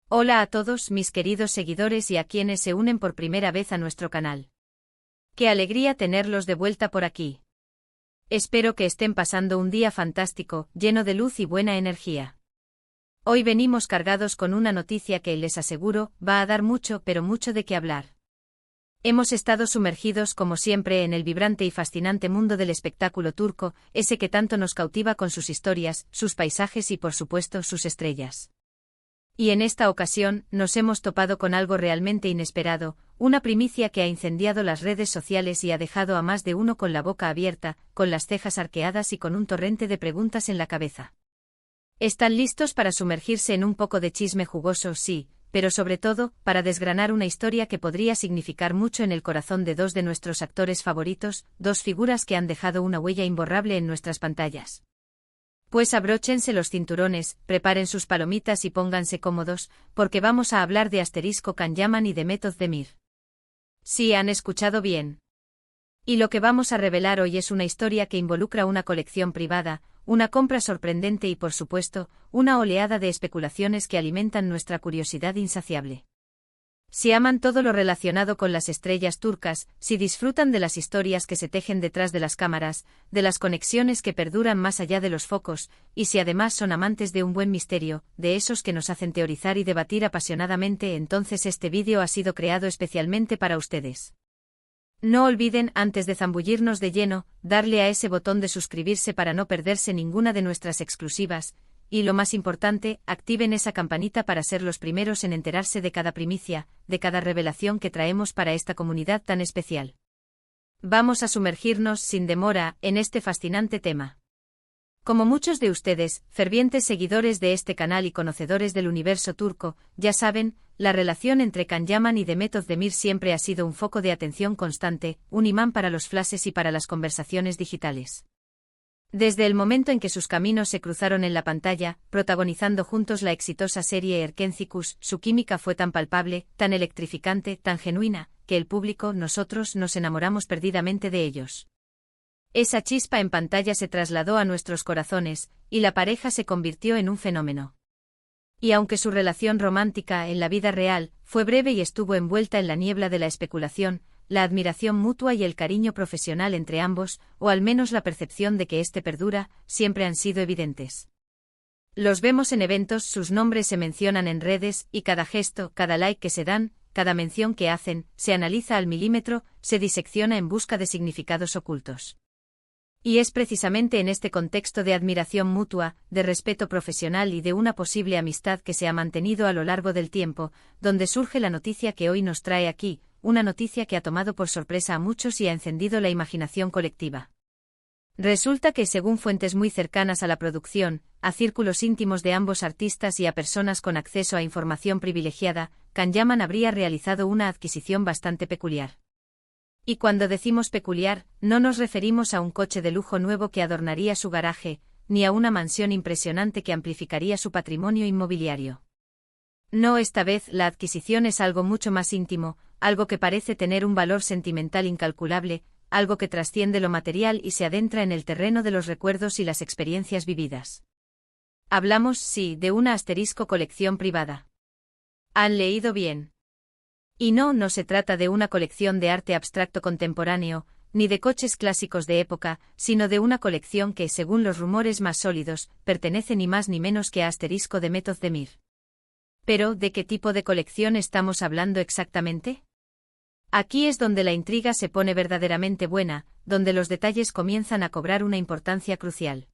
Hola a todos mis queridos seguidores y a quienes se unen por primera vez a nuestro canal. Qué alegría tenerlos de vuelta por aquí. Espero que estén pasando un día fantástico, lleno de luz y buena energía. Hoy venimos cargados con una noticia que, les aseguro, va a dar mucho pero mucho de qué hablar. Hemos estado sumergidos como siempre en el vibrante y fascinante mundo del espectáculo turco, ese que tanto nos cautiva con sus historias, sus paisajes y por supuesto sus estrellas. Y en esta ocasión, nos hemos topado con algo realmente inesperado, una primicia que ha incendiado las redes sociales y ha dejado a más de uno con la boca abierta, con las cejas arqueadas y con un torrente de preguntas en la cabeza. ¿Están listos para sumergirse en un poco de chisme jugoso? Sí, pero sobre todo, para desgranar una historia que podría significar mucho en el corazón de dos de nuestros actores favoritos, dos figuras que han dejado una huella imborrable en nuestras pantallas. Pues abróchense los cinturones, preparen sus palomitas y pónganse cómodos, porque vamos a hablar de Can Yaman y de Method Demir. Sí, han escuchado bien. Y lo que vamos a revelar hoy es una historia que involucra una colección privada, una compra sorprendente y por supuesto, una oleada de especulaciones que alimentan nuestra curiosidad insaciable. Si aman todo lo relacionado con las estrellas turcas, si disfrutan de las historias que se tejen detrás de las cámaras, de las conexiones que perduran más allá de los focos, y si además son amantes de un buen misterio, de esos que nos hacen teorizar y debatir apasionadamente, entonces este vídeo ha sido creado especialmente para ustedes. No olviden, antes de zambullirnos de lleno, darle a ese botón de suscribirse para no perderse ninguna de nuestras exclusivas, y lo más importante, activen esa campanita para ser los primeros en enterarse de cada primicia, de cada revelación que traemos para esta comunidad tan especial. Vamos a sumergirnos sin demora en este fascinante tema. Como muchos de ustedes, fervientes seguidores de este canal y conocedores del universo turco, ya saben, la relación entre Can Yaman y de Method Demir siempre ha sido un foco de atención constante, un imán para los flashes y para las conversaciones digitales. Desde el momento en que sus caminos se cruzaron en la pantalla, protagonizando juntos la exitosa serie Erkencikus, su química fue tan palpable, tan electrificante, tan genuina, que el público, nosotros, nos enamoramos perdidamente de ellos. Esa chispa en pantalla se trasladó a nuestros corazones, y la pareja se convirtió en un fenómeno. Y aunque su relación romántica en la vida real fue breve y estuvo envuelta en la niebla de la especulación, la admiración mutua y el cariño profesional entre ambos, o al menos la percepción de que este perdura, siempre han sido evidentes. Los vemos en eventos, sus nombres se mencionan en redes, y cada gesto, cada like que se dan, cada mención que hacen, se analiza al milímetro, se disecciona en busca de significados ocultos. Y es precisamente en este contexto de admiración mutua, de respeto profesional y de una posible amistad que se ha mantenido a lo largo del tiempo, donde surge la noticia que hoy nos trae aquí, una noticia que ha tomado por sorpresa a muchos y ha encendido la imaginación colectiva. Resulta que, según fuentes muy cercanas a la producción, a círculos íntimos de ambos artistas y a personas con acceso a información privilegiada, Can Yaman habría realizado una adquisición bastante peculiar. Y cuando decimos peculiar, no nos referimos a un coche de lujo nuevo que adornaría su garaje, ni a una mansión impresionante que amplificaría su patrimonio inmobiliario. No, esta vez la adquisición es algo mucho más íntimo, algo que parece tener un valor sentimental incalculable, algo que trasciende lo material y se adentra en el terreno de los recuerdos y las experiencias vividas. Hablamos, sí, de una colección privada. ¿Han leído bien? Y no se trata de una colección de arte abstracto contemporáneo, ni de coches clásicos de época, sino de una colección que, según los rumores más sólidos, pertenece ni más ni menos que a de Method Demir. Pero, ¿de qué tipo de colección estamos hablando exactamente? Aquí es donde la intriga se pone verdaderamente buena, donde los detalles comienzan a cobrar una importancia crucial.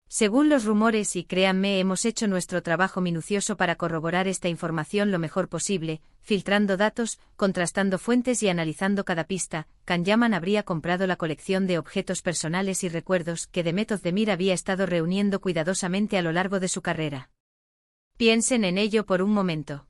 Según los rumores, y créanme, hemos hecho nuestro trabajo minucioso para corroborar esta información lo mejor posible, filtrando datos, contrastando fuentes y analizando cada pista, Can Yaman habría comprado la colección de objetos personales y recuerdos que de Method Demir había estado reuniendo cuidadosamente a lo largo de su carrera. Piensen en ello por un momento.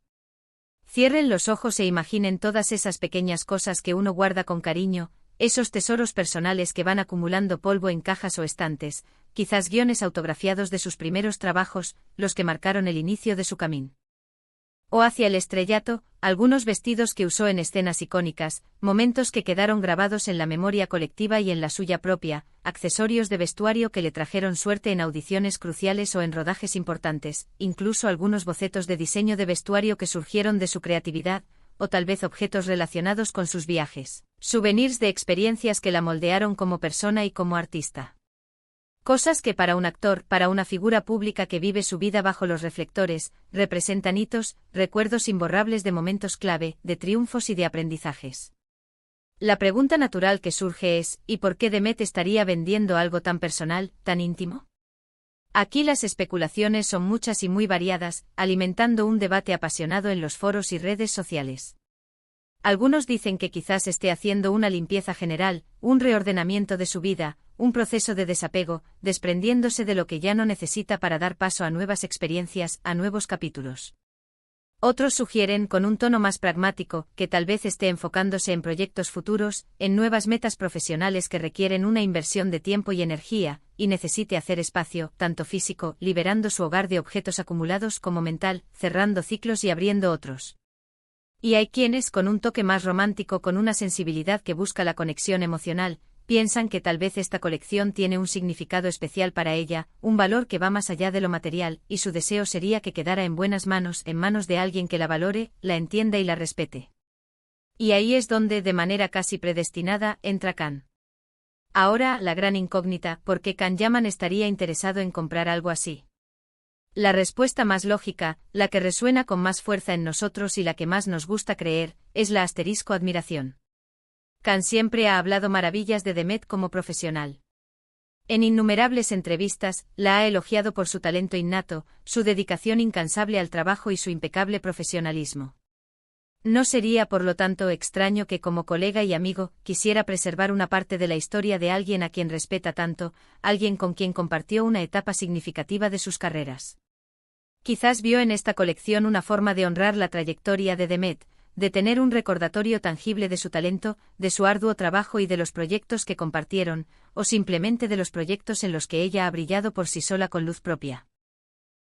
Cierren los ojos e imaginen todas esas pequeñas cosas que uno guarda con cariño, esos tesoros personales que van acumulando polvo en cajas o estantes, quizás guiones autografiados de sus primeros trabajos, los que marcaron el inicio de su camino. O hacia el estrellato, algunos vestidos que usó en escenas icónicas, momentos que quedaron grabados en la memoria colectiva y en la suya propia, accesorios de vestuario que le trajeron suerte en audiciones cruciales o en rodajes importantes, incluso algunos bocetos de diseño de vestuario que surgieron de su creatividad, o tal vez objetos relacionados con sus viajes, souvenirs de experiencias que la moldearon como persona y como artista. Cosas que para un actor, para una figura pública que vive su vida bajo los reflectores, representan hitos, recuerdos imborrables de momentos clave, de triunfos y de aprendizajes. La pregunta natural que surge es, ¿y por qué Demet estaría vendiendo algo tan personal, tan íntimo? Aquí las especulaciones son muchas y muy variadas, alimentando un debate apasionado en los foros y redes sociales. Algunos dicen que quizás esté haciendo una limpieza general, un reordenamiento de su vida, un proceso de desapego, desprendiéndose de lo que ya no necesita para dar paso a nuevas experiencias, a nuevos capítulos. Otros sugieren, con un tono más pragmático, que tal vez esté enfocándose en proyectos futuros, en nuevas metas profesionales que requieren una inversión de tiempo y energía, y necesite hacer espacio, tanto físico, liberando su hogar de objetos acumulados, como mental, cerrando ciclos y abriendo otros. Y hay quienes, con un toque más romántico, con una sensibilidad que busca la conexión emocional, piensan que tal vez esta colección tiene un significado especial para ella, un valor que va más allá de lo material, y su deseo sería que quedara en buenas manos, en manos de alguien que la valore, la entienda y la respete. Y ahí es donde, de manera casi predestinada, entra Can. Ahora, la gran incógnita, ¿por qué Can Yaman estaría interesado en comprar algo así? La respuesta más lógica, la que resuena con más fuerza en nosotros y la que más nos gusta creer, es la *admiración. Can siempre ha hablado maravillas de Demet como profesional. En innumerables entrevistas, la ha elogiado por su talento innato, su dedicación incansable al trabajo y su impecable profesionalismo. No sería por lo tanto extraño que como colega y amigo, quisiera preservar una parte de la historia de alguien a quien respeta tanto, alguien con quien compartió una etapa significativa de sus carreras. Quizás vio en esta colección una forma de honrar la trayectoria de Demet, de tener un recordatorio tangible de su talento, de su arduo trabajo y de los proyectos que compartieron, o simplemente de los proyectos en los que ella ha brillado por sí sola con luz propia.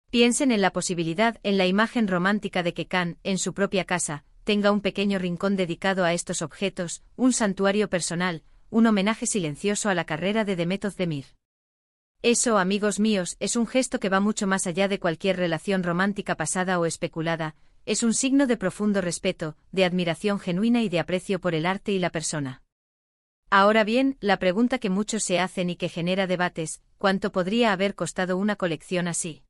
Piensen en la posibilidad, en la imagen romántica de que Can, en su propia casa, tenga un pequeño rincón dedicado a estos objetos, un santuario personal, un homenaje silencioso a la carrera de Demet Özdemir. Eso, amigos míos, es un gesto que va mucho más allá de cualquier relación romántica pasada o especulada. Es un signo de profundo respeto, de admiración genuina y de aprecio por el arte y la persona. Ahora bien, la pregunta que muchos se hacen y que genera debates, ¿cuánto podría haber costado una colección así?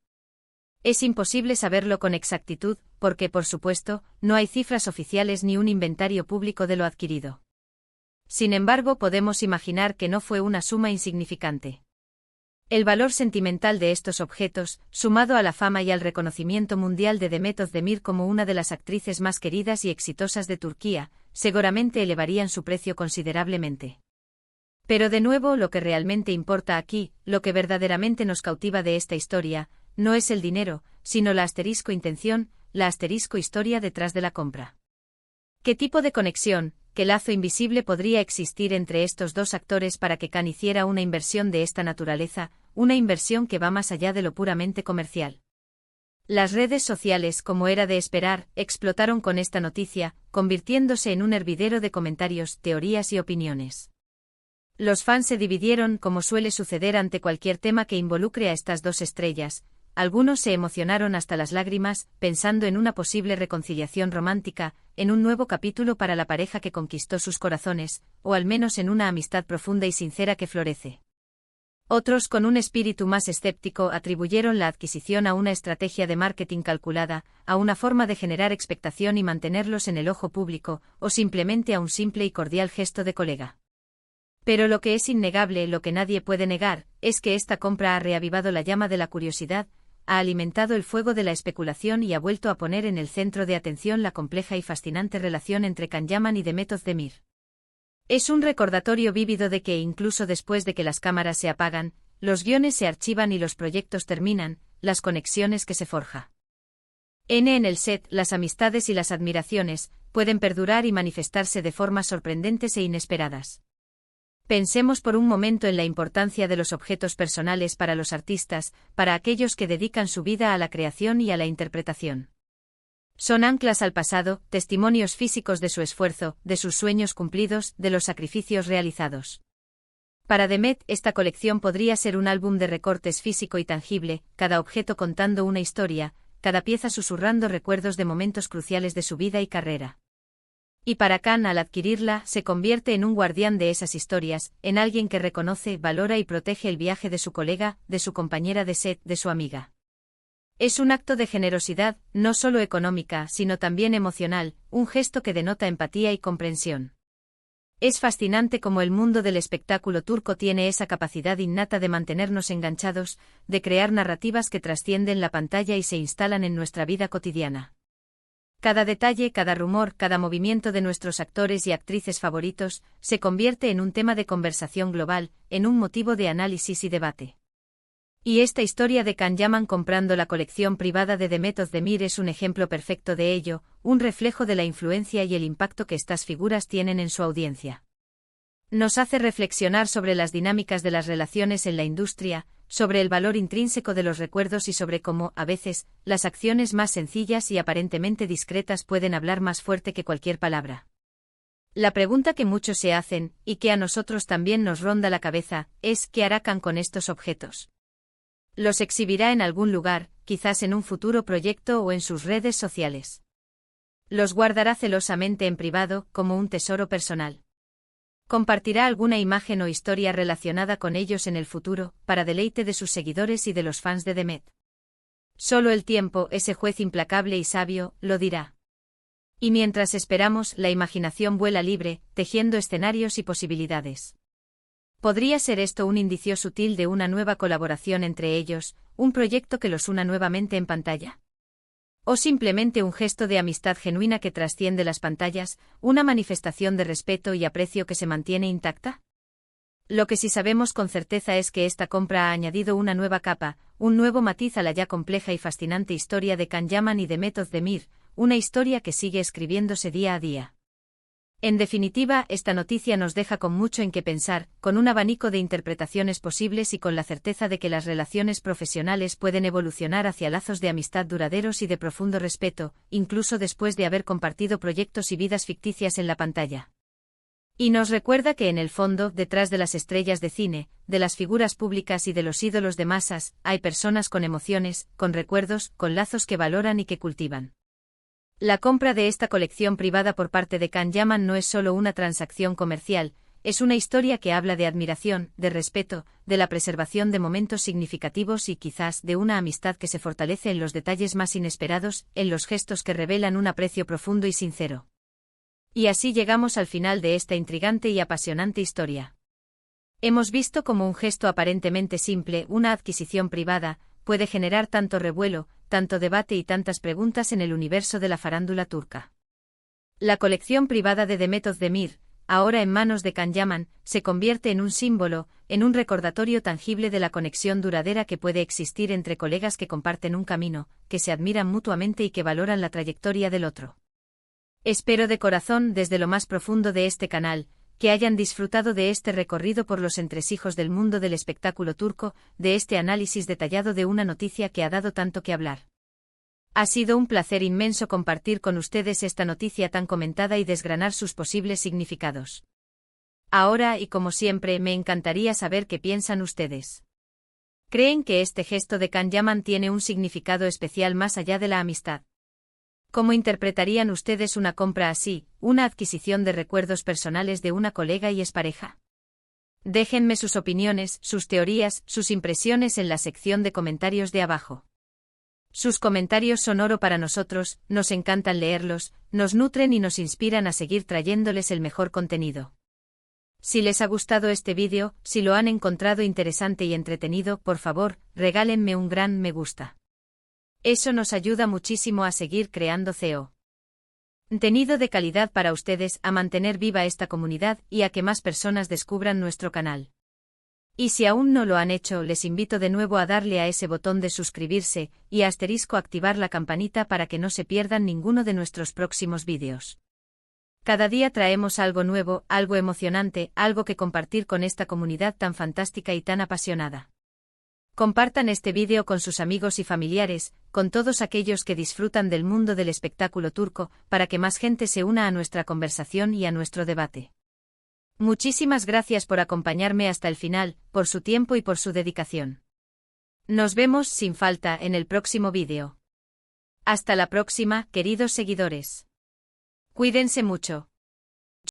Es imposible saberlo con exactitud, porque, por supuesto, no hay cifras oficiales ni un inventario público de lo adquirido. Sin embargo, podemos imaginar que no fue una suma insignificante. El valor sentimental de estos objetos, sumado a la fama y al reconocimiento mundial de Demet Özdemir como una de las actrices más queridas y exitosas de Turquía, seguramente elevarían su precio considerablemente. Pero de nuevo, lo que realmente importa aquí, lo que verdaderamente nos cautiva de esta historia, no es el dinero, sino la *intención, la *historia detrás de la compra. ¿Qué tipo de conexión, qué lazo invisible podría existir entre estos dos actores para que Can hiciera una inversión de esta naturaleza, una inversión que va más allá de lo puramente comercial? Las redes sociales, como era de esperar, explotaron con esta noticia, convirtiéndose en un hervidero de comentarios, teorías y opiniones. Los fans se dividieron, como suele suceder ante cualquier tema que involucre a estas dos estrellas. Algunos se emocionaron hasta las lágrimas, pensando en una posible reconciliación romántica, en un nuevo capítulo para la pareja que conquistó sus corazones, o al menos en una amistad profunda y sincera que florece. Otros, con un espíritu más escéptico, atribuyeron la adquisición a una estrategia de marketing calculada, a una forma de generar expectación y mantenerlos en el ojo público, o simplemente a un simple y cordial gesto de colega. Pero lo que es innegable, lo que nadie puede negar, es que esta compra ha reavivado la llama de la curiosidad, ha alimentado el fuego de la especulación y ha vuelto a poner en el centro de atención la compleja y fascinante relación entre Can Yaman y Demet Özdemir. Es un recordatorio vívido de que incluso después de que las cámaras se apagan, los guiones se archivan y los proyectos terminan, las conexiones que se forja. En el set, las amistades y las admiraciones pueden perdurar y manifestarse de formas sorprendentes e inesperadas. Pensemos por un momento en la importancia de los objetos personales para los artistas, para aquellos que dedican su vida a la creación y a la interpretación. Son anclas al pasado, testimonios físicos de su esfuerzo, de sus sueños cumplidos, de los sacrificios realizados. Para Demet, esta colección podría ser un álbum de recortes físico y tangible, cada objeto contando una historia, cada pieza susurrando recuerdos de momentos cruciales de su vida y carrera. Y para Khan, al adquirirla, se convierte en un guardián de esas historias, en alguien que reconoce, valora y protege el viaje de su colega, de su compañera de set, de su amiga. Es un acto de generosidad, no solo económica, sino también emocional, un gesto que denota empatía y comprensión. Es fascinante cómo el mundo del espectáculo turco tiene esa capacidad innata de mantenernos enganchados, de crear narrativas que trascienden la pantalla y se instalan en nuestra vida cotidiana. Cada detalle, cada rumor, cada movimiento de nuestros actores y actrices favoritos, se convierte en un tema de conversación global, en un motivo de análisis y debate. Y esta historia de Can Yaman comprando la colección privada de Demet Özdemir es un ejemplo perfecto de ello, un reflejo de la influencia y el impacto que estas figuras tienen en su audiencia. Nos hace reflexionar sobre las dinámicas de las relaciones en la industria, sobre el valor intrínseco de los recuerdos y sobre cómo, a veces, las acciones más sencillas y aparentemente discretas pueden hablar más fuerte que cualquier palabra. La pregunta que muchos se hacen, y que a nosotros también nos ronda la cabeza, es ¿qué hará Can con estos objetos? ¿Los exhibirá en algún lugar, quizás en un futuro proyecto o en sus redes sociales? ¿Los guardará celosamente en privado, como un tesoro personal? ¿Compartirá alguna imagen o historia relacionada con ellos en el futuro, para deleite de sus seguidores y de los fans de Demet? Solo el tiempo, ese juez implacable y sabio, lo dirá. Y mientras esperamos, la imaginación vuela libre, tejiendo escenarios y posibilidades. ¿Podría ser esto un indicio sutil de una nueva colaboración entre ellos, un proyecto que los una nuevamente en pantalla? ¿O simplemente un gesto de amistad genuina que trasciende las pantallas, una manifestación de respeto y aprecio que se mantiene intacta? Lo que sí sabemos con certeza es que esta compra ha añadido una nueva capa, un nuevo matiz a la ya compleja y fascinante historia de Can Yaman y Demet Özdemir, una historia que sigue escribiéndose día a día. En definitiva, esta noticia nos deja con mucho en qué pensar, con un abanico de interpretaciones posibles y con la certeza de que las relaciones profesionales pueden evolucionar hacia lazos de amistad duraderos y de profundo respeto, incluso después de haber compartido proyectos y vidas ficticias en la pantalla. Y nos recuerda que en el fondo, detrás de las estrellas de cine, de las figuras públicas y de los ídolos de masas, hay personas con emociones, con recuerdos, con lazos que valoran y que cultivan. La compra de esta colección privada por parte de Can Yaman no es solo una transacción comercial, es una historia que habla de admiración, de respeto, de la preservación de momentos significativos y quizás de una amistad que se fortalece en los detalles más inesperados, en los gestos que revelan un aprecio profundo y sincero. Y así llegamos al final de esta intrigante y apasionante historia. Hemos visto cómo un gesto aparentemente simple, una adquisición privada, puede generar tanto revuelo, tanto debate y tantas preguntas en el universo de la farándula turca. La colección privada de Demet Özdemir, ahora en manos de Can Yaman, se convierte en un símbolo, en un recordatorio tangible de la conexión duradera que puede existir entre colegas que comparten un camino, que se admiran mutuamente y que valoran la trayectoria del otro. Espero de corazón, desde lo más profundo de este canal, que hayan disfrutado de este recorrido por los entresijos del mundo del espectáculo turco, de este análisis detallado de una noticia que ha dado tanto que hablar. Ha sido un placer inmenso compartir con ustedes esta noticia tan comentada y desgranar sus posibles significados. Ahora y como siempre me encantaría saber qué piensan ustedes. ¿Creen que este gesto de Can Yaman tiene un significado especial más allá de la amistad? ¿Cómo interpretarían ustedes una compra así, una adquisición de recuerdos personales de una colega y expareja? Déjenme sus opiniones, sus teorías, sus impresiones en la sección de comentarios de abajo. Sus comentarios son oro para nosotros, nos encantan leerlos, nos nutren y nos inspiran a seguir trayéndoles el mejor contenido. Si les ha gustado este vídeo, si lo han encontrado interesante y entretenido, por favor, regálenme un gran me gusta. Eso nos ayuda muchísimo a seguir creando contenido de calidad para ustedes, a mantener viva esta comunidad y a que más personas descubran nuestro canal. Y si aún no lo han hecho, les invito de nuevo a darle a ese botón de suscribirse y a activar la campanita para que no se pierdan ninguno de nuestros próximos vídeos. Cada día traemos algo nuevo, algo emocionante, algo que compartir con esta comunidad tan fantástica y tan apasionada. Compartan este vídeo con sus amigos y familiares, con todos aquellos que disfrutan del mundo del espectáculo turco, para que más gente se una a nuestra conversación y a nuestro debate. Muchísimas gracias por acompañarme hasta el final, por su tiempo y por su dedicación. Nos vemos sin falta en el próximo vídeo. Hasta la próxima, queridos seguidores. Cuídense mucho.